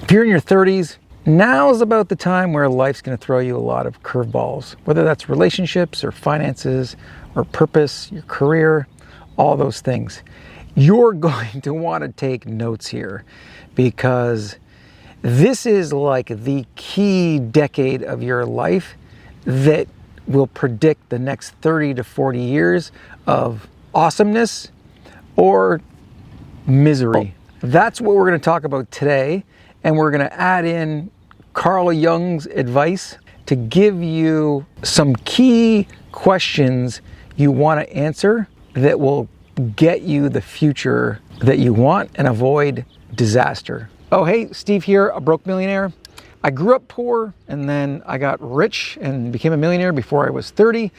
If you're in your 30s, now's about the time where life's going to throw you a lot of curveballs, whether that's relationships or finances or purpose, your career, all those things. You're going to want to take notes here because this is like the key decade of your life that will predict the next 30 to 40 years of awesomeness or misery. That's what we're going to talk about today, and we're going to add in Carl Jung's advice to give you some key questions you want to answer that will get you the future that you want and avoid disaster. Oh, hey, Steve here, a broke millionaire. I grew up poor and then I got rich and became a millionaire before I was 30,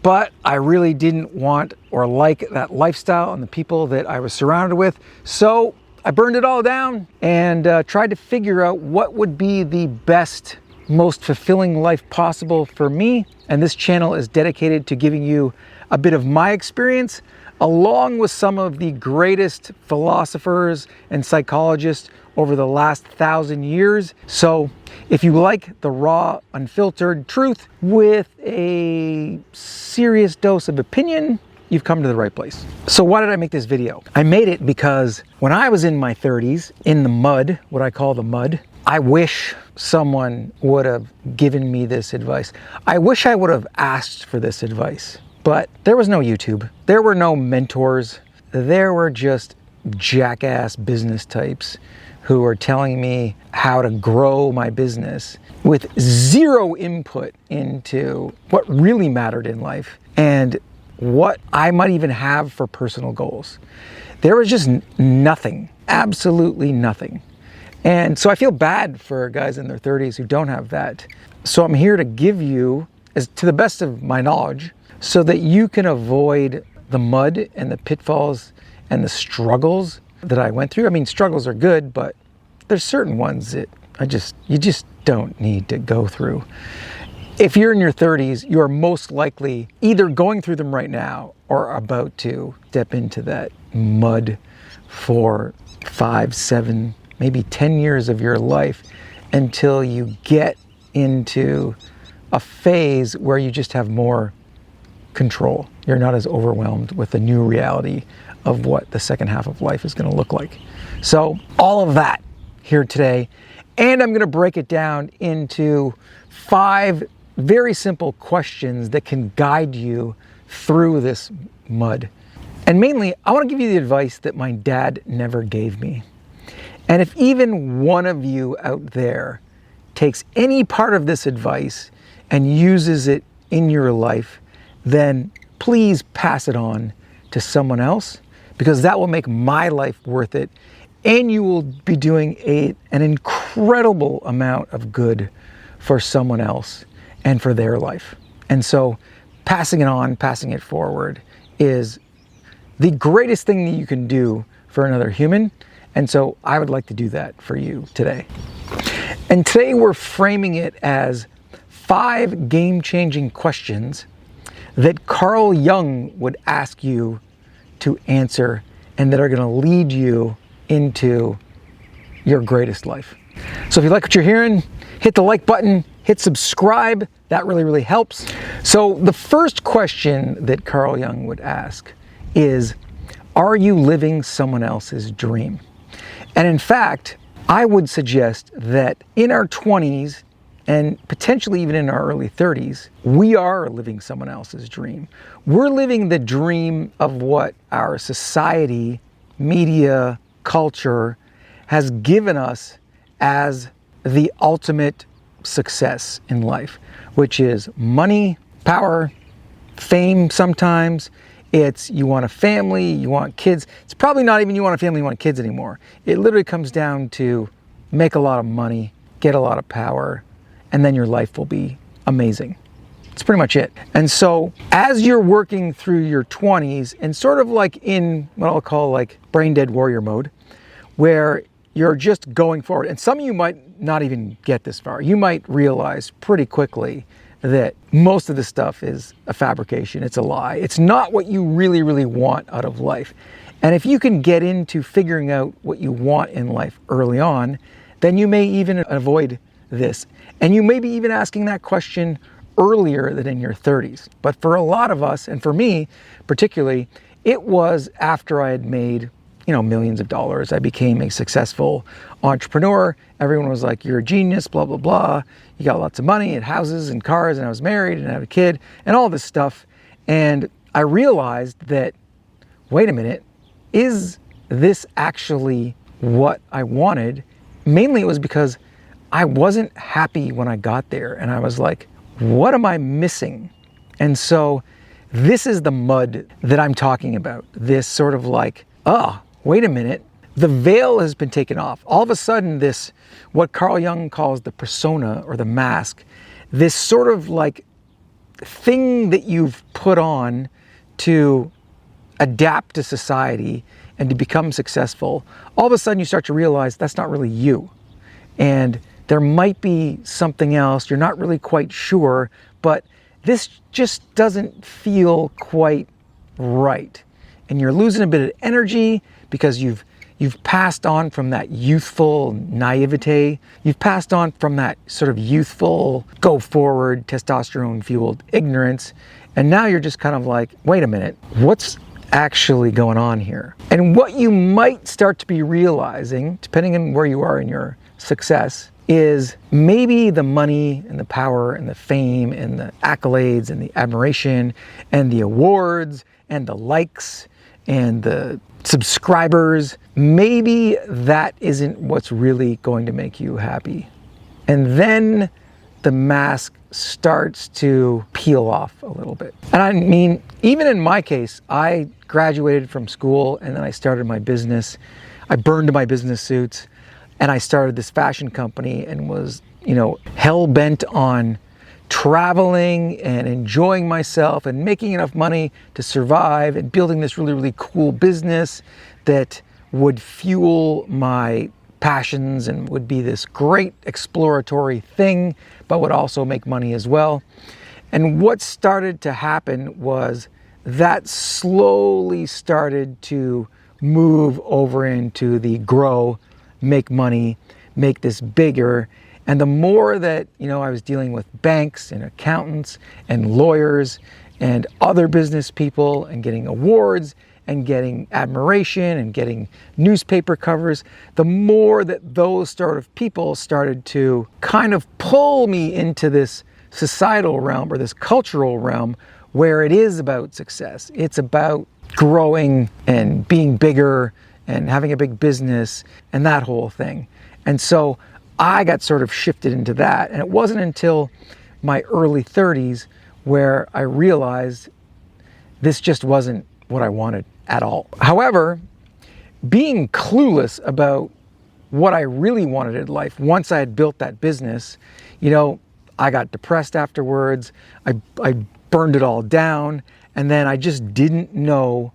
but I really didn't want or like that lifestyle and the people that I was surrounded with. So I burned it all down and tried to figure out what would be the best, most fulfilling life possible for me. And this channel is dedicated to giving you a bit of my experience, along with some of the greatest philosophers and psychologists over the last 1,000 years. So if you like the raw, unfiltered truth with a serious dose of opinion, you've come to the right place. So why did I make this video? I made it because when I was in my 30s, in the mud, what I call the mud, I wish someone would have given me this advice. I wish I would have asked for this advice, but there was no YouTube. There were no mentors. There were just jackass business types who are telling me how to grow my business with zero input into what really mattered in life and what I might even have for personal goals. There was just nothing, absolutely nothing. And so I feel bad for guys in their 30s who don't have that. So I'm here to give you, as to the best of my knowledge, so that you can avoid the mud and the pitfalls and the struggles that I went through. I mean, struggles are good, but there's certain ones that you just don't need to go through. If you're in your 30s, you are most likely either going through them right now or about to step into that mud for 5, 7, maybe 10 years of your life until you get into a phase where you just have more control. You're not as overwhelmed with the new reality of what the second half of life is going to look like. So all of that here today, and I'm going to break it down into 5 very simple questions that can guide you through this mud. And mainly, I want to give you the advice that my dad never gave me. And if even one of you out there takes any part of this advice and uses it in your life, then please pass it on to someone else, because that will make my life worth it. And you will be doing an incredible amount of good for someone else and for their life. And so passing it on, passing it forward is the greatest thing that you can do for another human. And so I would like to do that for you today. And today we're framing it as 5 game-changing questions that Carl Jung would ask you to answer and that are going to lead you into your greatest life. So if you like what you're hearing, hit the like button, hit subscribe. That really, really helps. So the first question that Carl Jung would ask is, are you living someone else's dream? And in fact, I would suggest that in our 20s and potentially even in our early 30s, we are living someone else's dream. We're living the dream of what our society, media, culture has given us as the ultimate success in life, which is money, power, fame sometimes. It's you want a family, you want kids. It's probably not even you want a family, you want kids anymore. It literally comes down to make a lot of money, get a lot of power, and then your life will be amazing. It's pretty much it. And so as you're working through your 20s and sort of like in what I'll call like brain dead warrior mode, where you're just going forward, and some of you might not even get this far. You might realize pretty quickly that most of the stuff is a fabrication, it's a lie. It's not what you really, really want out of life. And if you can get into figuring out what you want in life early on, then you may even avoid this. And you may be even asking that question earlier than in your 30s. But for a lot of us, and for me particularly, it was after I had made, millions of dollars. I became a successful entrepreneur. Everyone was like, you're a genius, blah, blah, blah. You got lots of money and houses and cars, and I was married and I had a kid and all this stuff. And I realized that, wait a minute, is this actually what I wanted? Mainly it was because I wasn't happy when I got there, and I was like, what am I missing? And so this is the mud that I'm talking about. This sort of like, wait a minute, the veil has been taken off. All of a sudden this, what Carl Jung calls the persona or the mask, this sort of like thing that you've put on to adapt to society and to become successful, all of a sudden you start to realize that's not really you. And there might be something else, you're not really quite sure, but this just doesn't feel quite right. And you're losing a bit of energy because you've passed on from that youthful naivete. You've passed on from that sort of youthful, go forward, testosterone fueled ignorance. And now you're just kind of like, wait a minute, what's actually going on here? And what you might start to be realizing, depending on where you are in your success, is maybe the money and the power and the fame and the accolades and the admiration and the awards and the likes and the subscribers, maybe that isn't what's really going to make you happy. And then the mask starts to peel off a little bit. And I mean, even in my case, I graduated from school and then I started my business. I burned my business suits and I started this fashion company and was, hell-bent on traveling and enjoying myself and making enough money to survive and building this really, really cool business that would fuel my passions and would be this great exploratory thing, but would also make money as well. And what started to happen was that slowly started to move over into the grow, make money, make this bigger. And the more that, I was dealing with banks and accountants and lawyers and other business people and getting awards and getting admiration and getting newspaper covers, the more that those sort of people started to kind of pull me into this societal realm or this cultural realm where it is about success. It's about growing and being bigger and having a big business and that whole thing. And so I got sort of shifted into that. And it wasn't until my early 30s where I realized this just wasn't what I wanted at all. However, being clueless about what I really wanted in life, once I had built that business, I got depressed afterwards. I burned it all down. And then I just didn't know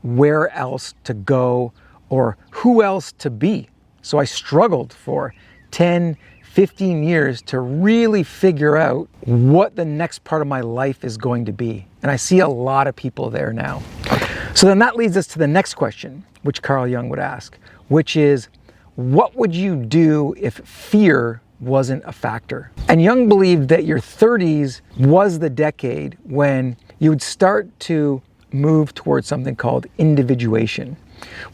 where else to go or who else to be. So I struggled for 10, 15 years to really figure out what the next part of my life is going to be. And I see a lot of people there now. So then that leads us to the next question, which Carl Jung would ask, which is, what would you do if fear wasn't a factor? And Jung believed that your 30s was the decade when you would start to move towards something called individuation,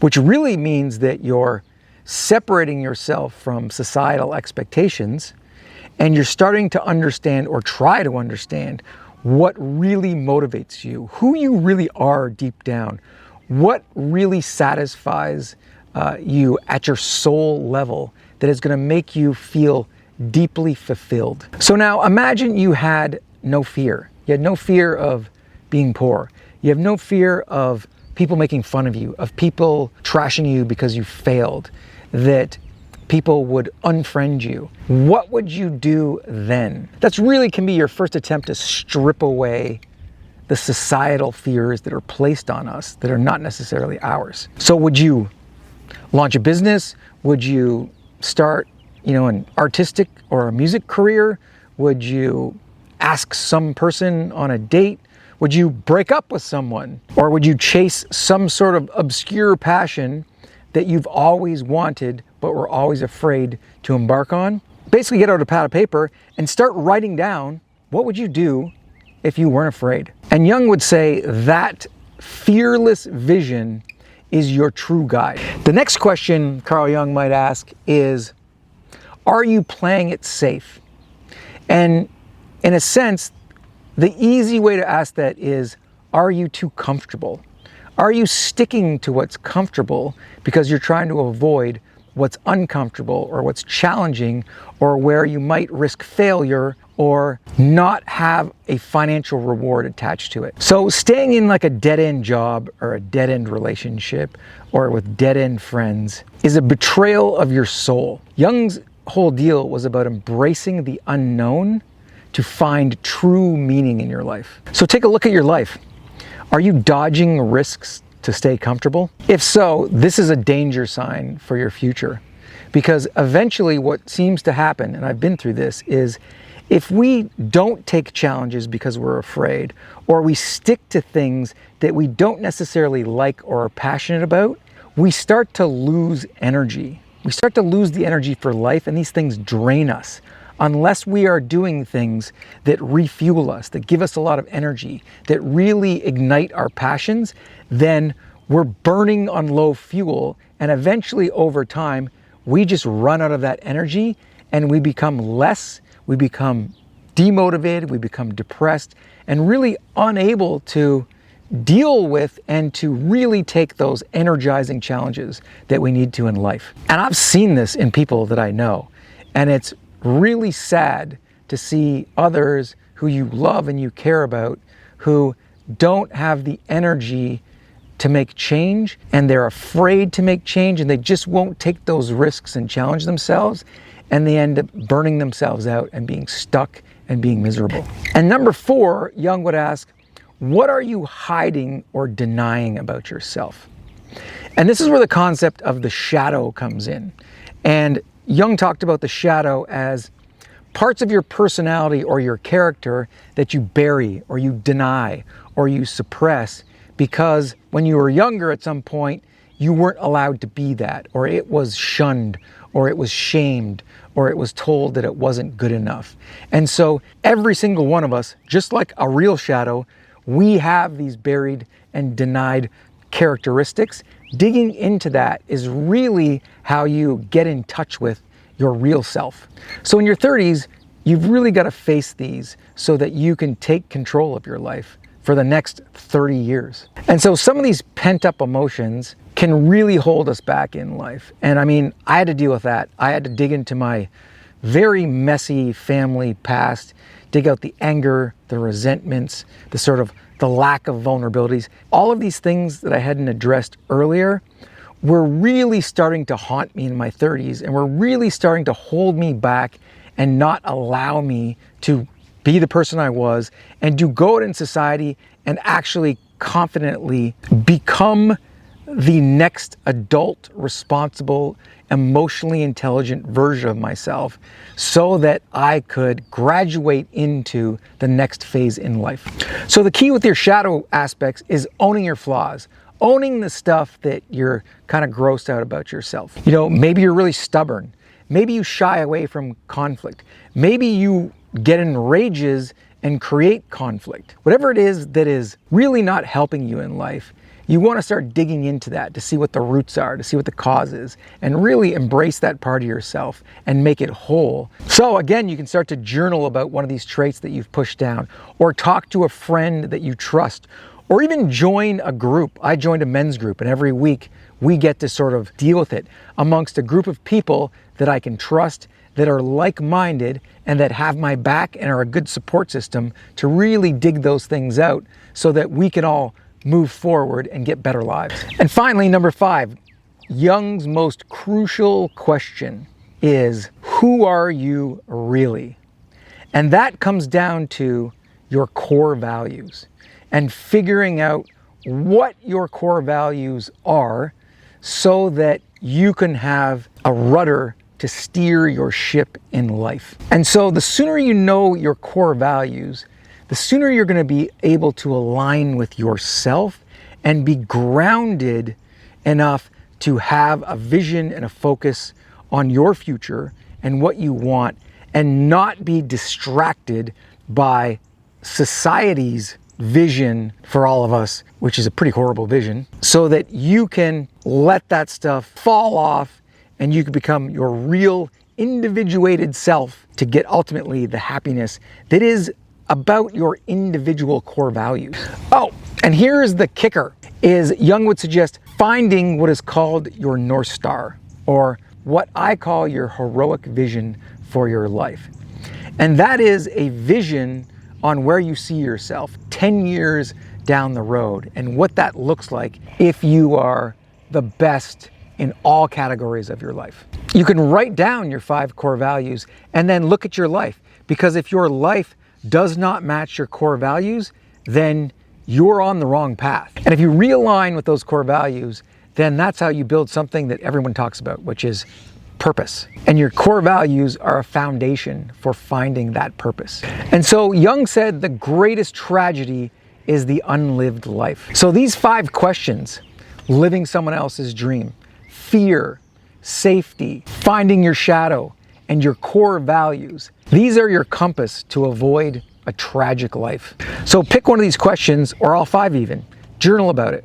which really means that you're separating yourself from societal expectations and you're starting to understand or try to understand what really motivates you, who you really are deep down, what really satisfies you at your soul level that is going to make you feel deeply fulfilled. So now imagine you had no fear. You had no fear of being poor. You have no fear of people making fun of you, of people trashing you because you failed, that people would unfriend you. What would you do then? That's really can be your first attempt to strip away the societal fears that are placed on us that are not necessarily ours. So would you launch a business? Would you start, an artistic or a music career? Would you ask some person on a date? Would you break up with someone? Or would you chase some sort of obscure passion that you've always wanted but we're always afraid to embark on. Basically get out a pad of paper and start writing down, what would you do if you weren't afraid? And Jung would say that fearless vision is your true guide. The next question Carl Jung might ask is, are you playing it safe? And in a sense, the easy way to ask that is, are you too comfortable? Are you sticking to what's comfortable because you're trying to avoid what's uncomfortable or what's challenging, or where you might risk failure or not have a financial reward attached to it? So staying in like a dead-end job or a dead-end relationship or with dead-end friends is a betrayal of your soul. Jung's whole deal was about embracing the unknown to find true meaning in your life. So take a look at your life. Are you dodging risks to stay comfortable? If so, this is a danger sign for your future, because eventually what seems to happen, and I've been through this, is if we don't take challenges because we're afraid, or we stick to things that we don't necessarily like or are passionate about, we start to lose energy. We start to lose the energy for life, and these things drain us. Unless we are doing things that refuel us, that give us a lot of energy, that really ignite our passions, then we're burning on low fuel, and eventually over time, we just run out of that energy and we become we become demotivated, we become depressed, and really unable to deal with and to really take those energizing challenges that we need to in life. And I've seen this in people that I know, and it's really sad to see others who you love and you care about who don't have the energy to make change, and they're afraid to make change, and they just won't take those risks and challenge themselves, and they end up burning themselves out and being stuck and being miserable. And number 4, Jung would ask, what are you hiding or denying about yourself? And this is where the concept of the shadow comes in. And Jung talked about the shadow as parts of your personality or your character that you bury or you deny or you suppress because when you were younger at some point, you weren't allowed to be that, or it was shunned, or it was shamed, or it was told that it wasn't good enough. And so every single one of us, just like a real shadow, we have these buried and denied characteristics. Digging into that is really how you get in touch with your real self. So in your 30s, you've really got to face these so that you can take control of your life for the next 30 years. And so some of these pent-up emotions can really hold us back in life. And I mean, I had to deal with that. I had to dig into my very messy family past, dig out the anger, the resentments, the lack of vulnerabilities. All of these things that I hadn't addressed earlier were really starting to haunt me in my 30s, and were really starting to hold me back and not allow me to be the person I was and to go out in society and actually confidently become the next adult, responsible, emotionally intelligent version of myself so that I could graduate into the next phase in life. So the key with your shadow aspects is owning your flaws, owning the stuff that you're kind of grossed out about yourself. You know, maybe you're really stubborn. Maybe you shy away from conflict. Maybe you get in rages and create conflict. Whatever it is that is really not helping you in life, you want to start digging into that to see what the roots are, to see what the cause is, and really embrace that part of yourself and make it whole. So again, you can start to journal about one of these traits that you've pushed down, or talk to a friend that you trust, or even join a group. I joined a men's group, and every week we get to sort of deal with it amongst a group of people that I can trust, that are like-minded, and that have my back and are a good support system to really dig those things out so that we can all move forward and get better lives. And finally, number 5, Jung's most crucial question is, who are you really? And that comes down to your core values and figuring out what your core values are so that you can have a rudder to steer your ship in life. And so the sooner you know your core values, the sooner you're going to be able to align with yourself and be grounded enough to have a vision and a focus on your future and what you want, and not be distracted by society's vision for all of us, which is a pretty horrible vision, so that you can let that stuff fall off and you can become your real individuated self to get ultimately the happiness that is about your individual core values. Oh, and here's the kicker, is Jung would suggest finding what is called your North Star, or what I call your heroic vision for your life. And that is a vision on where you see yourself 10 years down the road and what that looks like if you are the best in all categories of your life. You can write down your 5 core values and then look at your life, because if your life does not match your core values, then you're on the wrong path. And if you realign with those core values, then that's how you build something that everyone talks about, which is purpose. And your core values are a foundation for finding that purpose. And so Jung said the greatest tragedy is the unlived life. So these 5 questions, living someone else's dream, fear, safety, finding your shadow, and your core values, these are your compass to avoid a tragic life. So pick one of these questions, or all 5 even, journal about it,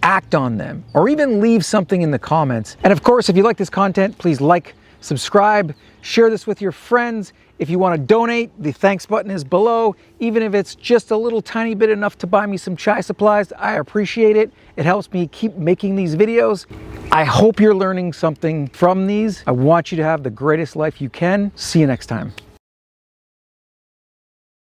act on them, or even leave something in the comments. And of course, if you like this content, please like, subscribe, share this with your friends. If you want to donate, the thanks button is below. Even if it's just a little tiny bit enough to buy me some chai supplies, I appreciate it. It helps me keep making these videos. I hope you're learning something from these. I want you to have the greatest life you can. See you next time.